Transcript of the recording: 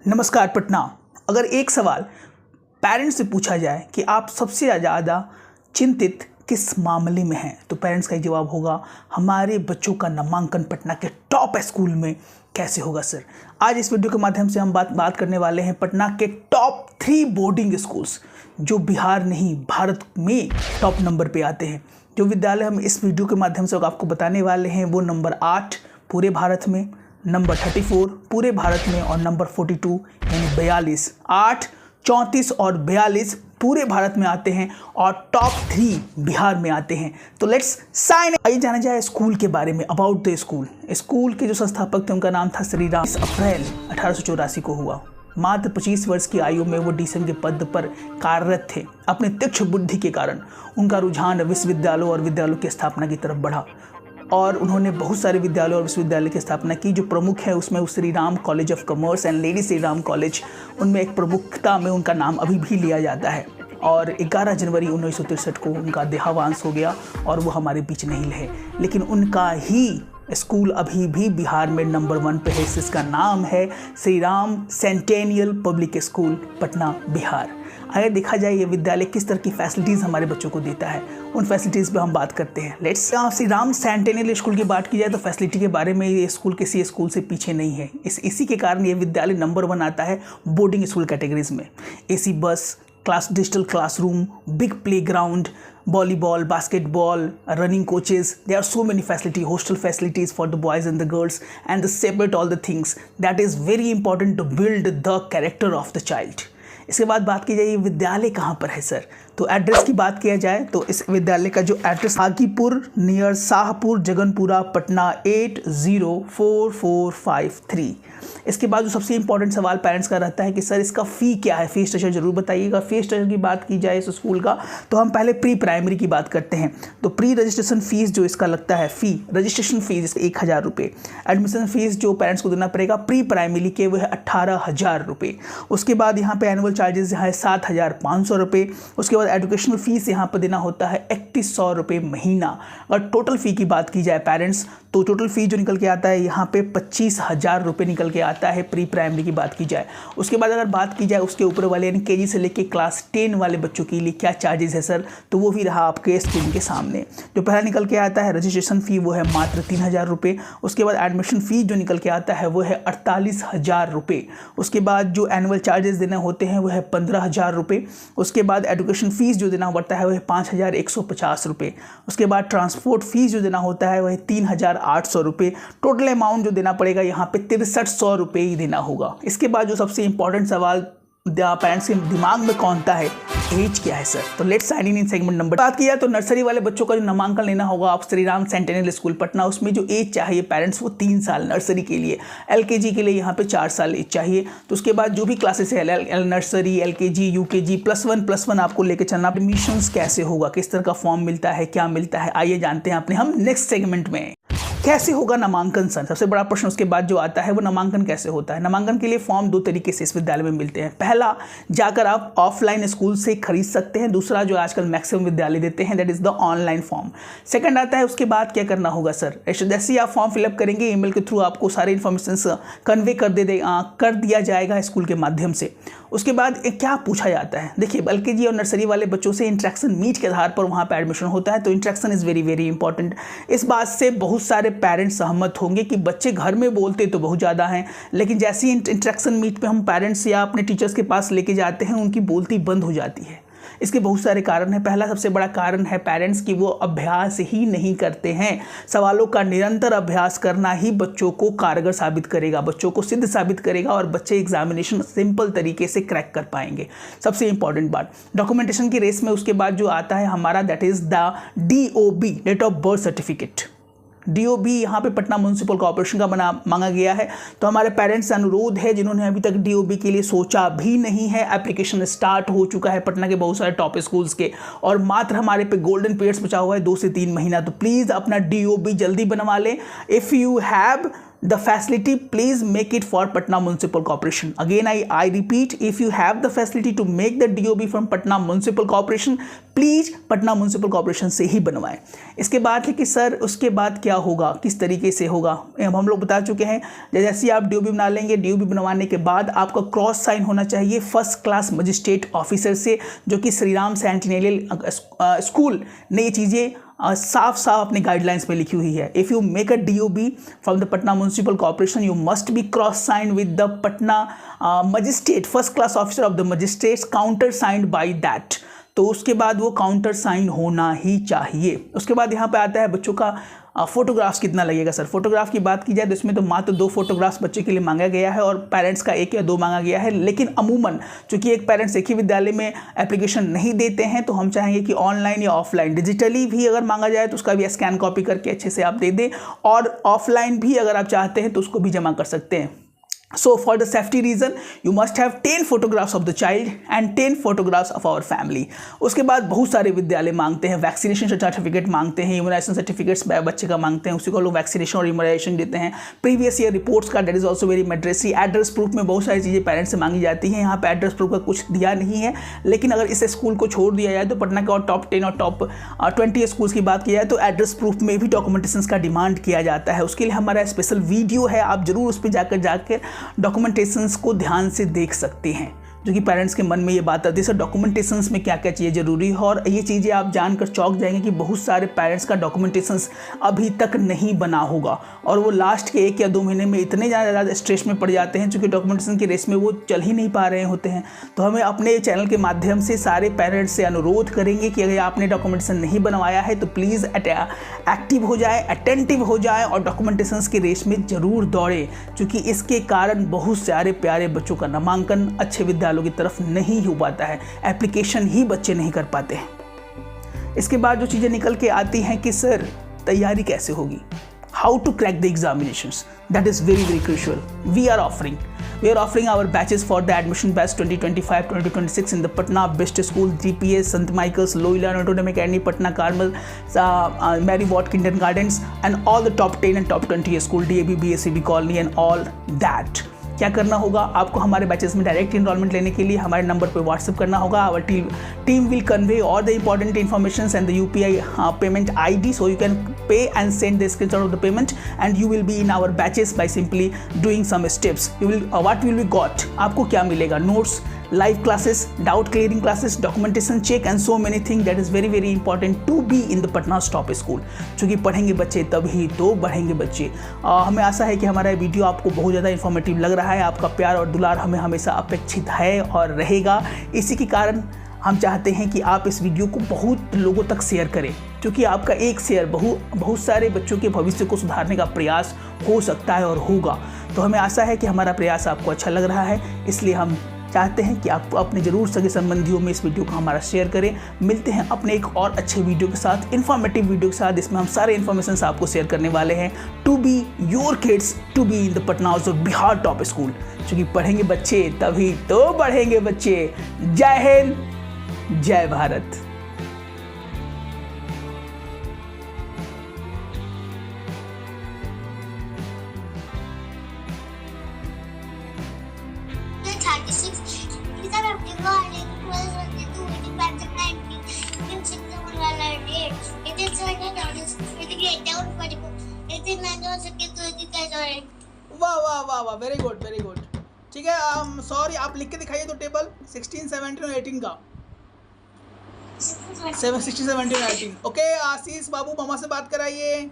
नमस्कार पटना। अगर एक सवाल पेरेंट्स से पूछा जाए कि आप सबसे ज़्यादा चिंतित किस मामले में हैं, तो पेरेंट्स का जवाब होगा हमारे बच्चों का नामांकन पटना के टॉप स्कूल में कैसे होगा सर। आज इस वीडियो के माध्यम से हम बात करने वाले हैं पटना के टॉप 3 बोर्डिंग स्कूल्स जो बिहार नहीं भारत में टॉप नंबर पे आते हैं। जो विद्यालय हम इस वीडियो के माध्यम से आपको बताने वाले हैं वो नंबर 8 पूरे भारत में, नंबर 34 पूरे भारत में और नंबर 42 यानी 42, 8, 34 और 42 पूरे भारत में आते हैं और टॉप 3 बिहार में आते हैं। तो लेट्स साइन। आइए जाना जाए स्कूल के बारे में, अबाउट द स्कूल। स्कूल के जो संस्थापक थे उनका नाम था श्री राम। 20 अप्रैल 1884 को हुआ। मात्र 25 वर्ष की आयु में वो डीएसएम के पद पर कार्यरत थे। अपने तीक्ष्ण बुद्धि के कारण उनका रुझान विश्वविद्यालयों और विद्यालयों की स्थापना की तरफ बढ़ा और उन्होंने बहुत सारे विद्यालयों और विश्वविद्यालय की स्थापना की। जो प्रमुख है उसमें Shri Ram college of commerce and lady Shri Ram college, उनमें एक प्रमुखता में उनका नाम अभी भी लिया जाता है। और 11 जनवरी 1963 को उनका देहावसान हो गया और वो हमारे बीच नहीं रहे, लेकिन उनका ही स्कूल अभी भी बिहार में नंबर 1 पे है। इसका नाम है Shri Ram centennial public school Patna Bihar. अगर देखा जाए ये विद्यालय किस तरह की फैसिलिटीज़ हमारे बच्चों को देता है, उन फैसिलिटीज़ पे हम बात करते हैं। Let's Shri Ram centennial school की बात की जाए तो फैसिलिटी के बारे में ये स्कूल किसी स्कूल से पीछे नहीं है। इसी के कारण ये विद्यालय नंबर 1 आता है बोर्डिंग स्कूल कैटेगरीज में। AC bus, digital classroom, big playground, volleyball, basketball, running coaches. There are so many facilities, hostel facilities for the boys and the girls, and the separate all the things that is very important to build the character of the child. इसके बाद बात की जाए ये विद्यालय कहाँ पर है सर, तो एड्रेस की बात किया जाए तो इस विद्यालय का जो एड्रेस हाजीपुर नियर शाहपुर जगनपुरा पटना 80445 इसके बाद जो सबसे इंपॉर्टेंट सवाल पेरेंट्स का रहता है कि सर इसका फ़ी क्या है, फ़ी स्ट्रक्चर जरूर बताइएगा। फ़ी स्ट्रक्चर की बात की जाए इस स्कूल का तो हम पहले प्री प्राइमरी की बात करते हैं। तो प्री रजिस्ट्रेशन फीस जो इसका लगता है, फ़ी रजिस्ट्रेशन फीस 1000 रुपये। एडमिशन फीस जो पेरेंट्स को देना पड़ेगा प्री प्राइमरी के वो है 18,000 रुपये। उसके बाद यहाँ पे एनुअल चार्जेस है 7,500 रुपये। उसके बाद एजुकेशनल फीस यहाँ पर देना होता है 3100 रुपये महीना। और टोटल फ़ी की बात की जाए पेरेंट्स तो टोटल फ़ी जो निकल के आता है यहाँ पे 25,000 रुपये निकल के आता है प्री प्राइमरी की बात की जाए। उसके बाद अगर बात की जाए उसके ऊपर वाले यानी केजी से लेके क्लास 10 वाले बच्चों के लिए क्या चार्जेस है सर, तो वो भी रहा आपके स्क्रीन के सामने। जो पहला निकल के आता है रजिस्ट्रेशन फ़ी वो है मात्र 3,000 रुपये। उसके बाद एडमिशन फ़ी जो निकल के आता है वो है 48,000 रुपये। उसके बाद जो एनुअल चार्जेस देने होते हैं वो है 15,000 रुपये। उसके बाद एजुकेशन फ़ीस जो देना पड़ता है वो है 5,150 रुपये। उसके बाद ट्रांसपोर्ट फीस जो देना होता है वो है 3,800 रुपये। टोटल अमाउंट जो देना पड़ेगा यहाँ पे 6300 रुपये ही देना होगा। इसके बाद जो सबसे इंपॉर्टेंट सवाल पेरेंट्स के दिमाग में कौनता है, एज क्या है सर, तो let's sign in segment number. बात की जाए तो नर्सरी वाले बच्चों का जो नामांकन लेना होगा आप श्री राम सेंटेनियल स्कूल पटना, उसमें जो एज चाहिए पेरेंट्स वो 3 साल नर्सरी के लिए। एलकेजी के लिए यहाँ पे 4 साल एज चाहिए। तो उसके बाद जो भी क्लासेस है नर्सरी, एलकेजी, यूकेजी +1 आपको लेकर चलना। एडमिशंस कैसे होगा, किस तरह का फॉर्म मिलता है, क्या मिलता है, आइए जानते हैं अपने हम नेक्स्ट सेगमेंट में। कैसे होगा नामांकन सर, सबसे बड़ा प्रश्न उसके बाद जो आता है वो नामांकन कैसे होता है। नामांकन के लिए फॉर्म 2 तरीके से इस विद्यालय में मिलते हैं। पहला जाकर आप ऑफलाइन स्कूल से खरीद सकते हैं, दूसरा जो आजकल मैक्सिमम विद्यालय देते हैं that is the online form. Second आता है उसके बाद क्या करना होगा सर, जैसे ही आप फॉर्म फिलअप करेंगे ईमेल के थ्रू आपको सारे इन्फॉर्मेशन कन्वे कर दिया जाएगा स्कूल के माध्यम से। उसके बाद क्या पूछा जाता है, देखिए एलकेजी और नर्सरी वाले बच्चों से इंट्रैक्शन मीट के आधार पर वहाँ पर एडमिशन होता है। तो interaction is very very important. इस बात से बहुत सारे पेरेंट्स सहमत होंगे कि बच्चे घर में बोलते तो बहुत ज़्यादा हैं, लेकिन जैसे ही इंट्रैक्शन मीट पे हम पेरेंट्स या अपने टीचर्स के पास लेके जाते हैं उनकी बोलती बंद हो जाती है। इसके बहुत सारे कारण हैं। पहला सबसे बड़ा कारण है पेरेंट्स की वो अभ्यास ही नहीं करते हैं। सवालों का निरंतर अभ्यास करना ही बच्चों को कारगर साबित करेगा, बच्चों को सिद्ध साबित करेगा और बच्चे एग्जामिनेशन सिंपल तरीके से क्रैक कर पाएंगे। सबसे इंपॉर्टेंट बात डॉक्यूमेंटेशन की रेस में उसके बाद जो आता है हमारा that is the DOB, date of birth certificate. DOB यहाँ पे पटना म्यूनसिपल कॉर्पोरेशन का मांगा गया है। तो हमारे पेरेंट्स से अनुरोध है जिन्होंने अभी तक DOB के लिए सोचा भी नहीं है, एप्लीकेशन स्टार्ट हो चुका है पटना के बहुत सारे टॉप स्कूल्स के और मात्र हमारे पे गोल्डन पीरियड्स बचा हुआ है 2 से 3 महीना। तो प्लीज़ अपना DOB जल्दी बनवा लें। If you have the facility, please make it for Patna Municipal Corporation. Again, I repeat, if you have the facility to make the DOB from Patna Municipal Corporation, please Patna municipal corporation से ही बनवाएं। इसके बाद है कि sir उसके बाद क्या होगा, किस तरीके से होगा, हम लोग बता चुके हैं। जैसे ही आप DOB बना लेंगे, DOB बनवाने के बाद आपका क्रॉस साइन होना चाहिए फर्स्ट क्लास मजिस्ट्रेट ऑफिसर से, जो कि श्री राम सेंटिनेलियल स्कूल ने ये चीज़ें साफ साफ अपने गाइडलाइंस में लिखी हुई है। If you make a DOB from the Patna municipal corporation, you must be cross sign with the Patna magistrate, first class officer of the magistrates, countersigned by that. तो उसके बाद वो काउंटर साइन होना ही चाहिए। उसके बाद यहाँ पे आता है बच्चों का फोटोग्राफ्स कितना लगेगा। सर फोटोग्राफ की बात की जाए तो इसमें तो मात्र 2 फोटोग्राफ्स बच्चे के लिए मांगा गया है और पेरेंट्स का 1 या 2 मांगा गया है। लेकिन अमूमन चूंकि एक पेरेंट्स एक ही विद्यालय में एप्लीकेशन नहीं देते हैं, तो हम चाहेंगे कि ऑनलाइन या ऑफलाइन डिजिटली भी अगर मांगा जाए तो उसका भी स्कैन कॉपी करके अच्छे से आप दे दें, और ऑफलाइन भी अगर आप चाहते हैं तो उसको भी जमा कर सकते हैं। So for the safety reason, you must have 10 photographs of the child and 10 photographs of our family. उसके बाद बहुत सारे विद्यालय मांगते हैं वैक्सीनेशन सर्टिफिकेट मांगते हैं, इम्यूनाइजेशन सर्टिफिकेट्स बच्चे का मांगते हैं, उसी को लोग वैक्सीनेशन और इम्यूनाइजेशन देते हैं। प्रीवियस ईयर रिपोर्ट्स का, date is also very mandatory. Address proof में बहुत सारी चीज़ें पेरेंट्स से मांगी जाती हैं। यहाँ पे एड्रेस प्रूफ का कुछ दिया नहीं है, लेकिन अगर इस स्कूल को छोड़ दिया जाए तो पटना के और टॉप 10 और टॉप 20 स्कूल्स की बात की जाए तो एड्रेस प्रूफ में भी डॉक्यूमेंटेशन का डिमांड किया जाता है। उसके लिए हमारा स्पेशल वीडियो है, आप जरूर उस पर जाकर डॉक्यूमेंटेशंस को ध्यान से देख सकते हैं, जो कि पेरेंट्स के मन में ये बात आती है सर डॉक्यूमेंटेशंस में क्या क्या चीज़ें ज़रूरी है। और ये चीज़ें आप जानकर चौंक जाएंगे कि बहुत सारे पेरेंट्स का डॉक्यूमेंटेशंस अभी तक नहीं बना होगा, और वो लास्ट के 1 या 2 महीने में इतने ज़्यादा स्ट्रेस में पड़ जाते हैं क्योंकि डॉक्यूमेंटेशन की रेस में वो चल ही नहीं पा रहे होते हैं। तो हमें अपने चैनल के माध्यम से सारे पेरेंट्स से अनुरोध करेंगे कि अगर आपने डॉक्यूमेंटेशन नहीं बनवाया है तो प्लीज़ एक्टिव हो जाए, अटेंटिव हो जाए और डॉक्यूमेंटेशंस की रेस में ज़रूर दौड़े, क्योंकि इसके कारण बहुत सारे प्यारे बच्चों का नामांकन अच्छे विद्यालयों की तरफ नहीं हो पाता है, एप्लीकेशन ही बच्चे नहीं कर पाते हैं। इसके बाद जो चीज़ें निकल के आती हैं कि सर तैयारी कैसे होगी, how to crack the examinations, that is very very crucial. We are offering our batches for the admission batch 2025-2026 in the Patna Best School, GPS, Sant Michael's, Loyola Notre Dame Academy, Patna Carmel, Mary Ward Kindergartens, and all the top 10 and top 20 school, DAB, BSCB Colony and all that. क्या करना होगा, आपको हमारे batches में direct enrolment लेने के लिए हमारे नंबर पर व्हाट्सएप करना होगा। Our team will convey all the important information and the UPI payment ID, so you can pay and send the screenshot of the payment and you will be in our batches by simply doing some steps. What will be got, आपको क्या मिलेगा, notes, live classes, doubt clearing classes, documentation check and so many thing that is very very important to be in the Patna top school. चूँकि पढ़ेंगे बच्चे तभी तो बढ़ेंगे बच्चे। हमें आशा है कि हमारा वीडियो आपको बहुत ज़्यादा इन्फॉर्मेटिव लग रहा है। आपका प्यार और दुलार हमें हमेशा अपेक्षित है और रहेगा। इसी के कारण हम चाहते हैं कि आप इस वीडियो को बहुत लोगों तक शेयर करें, क्योंकि आपका एक शेयर बहुत सारे बच्चों के भविष्य को सुधारने का प्रयास हो सकता है और होगा। तो हमें आशा है कि हमारा प्रयास आपको अच्छा लग रहा है, इसलिए हम चाहते हैं कि आप अपने ज़रूर सगे संबंधियों में इस वीडियो को हमारा शेयर करें। मिलते हैं अपने एक और अच्छे वीडियो के साथ, इन्फॉर्मेटिव वीडियो के साथ। इसमें हम सारे इन्फॉर्मेशन आपको शेयर करने वाले हैं to be your kids to be in the Patna और बिहार टॉप स्कूल। क्योंकि पढ़ेंगे बच्चे तभी तो बढ़ेंगे बच्चे। जय हिंद, जय भारत। वाह वाह वाह वाह, वेरी गुड वेरी गुड। ठीक है, सॉरी आप लिख के दिखाइए तो टेबल 16, 17 और 18 का। 16, 17 और 18। ओके, आशीष बाबू मामा से बात कराइए।